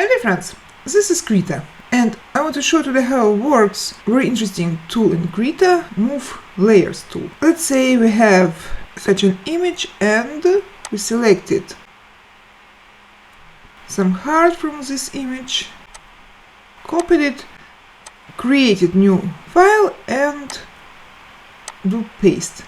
Hi there friends, this is Krita, and I want to show today how it works. Very interesting tool in Krita, Move Layers tool. Let's say we have such an image and we selected some heart from this image, copied it, created new file and do paste.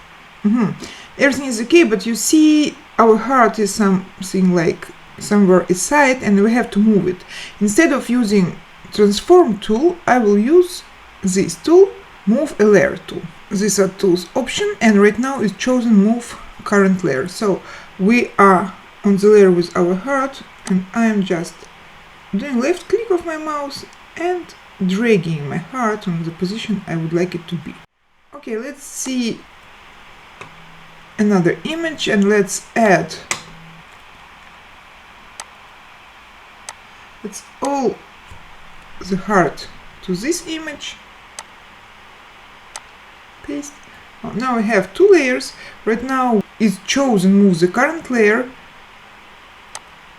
Everything is okay, but you see our heart is something like somewhere aside and we have to move it. Instead of using transform tool, I will use this tool, move a layer tool. These are tools option, and right now it's chosen move current layer. So we are on the layer with our heart, and I am just doing left click of my mouse and dragging my heart on the position I would like it to be. Okay, let's see another image and let's add all the heart to this image. Paste. Oh, now I have two layers. Right now it's chosen move the current layer,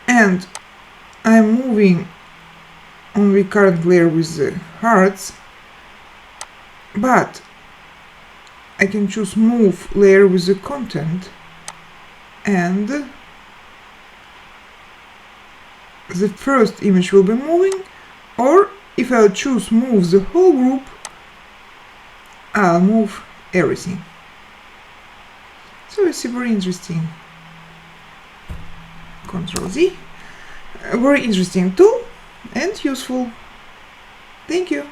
and I'm moving on the current layer with the hearts, but I can choose move layer with the content, and the first image will be moving, or if I'll choose move the whole group, I'll move everything. So it's a very interesting. Ctrl Z. A very interesting tool and useful. Thank you.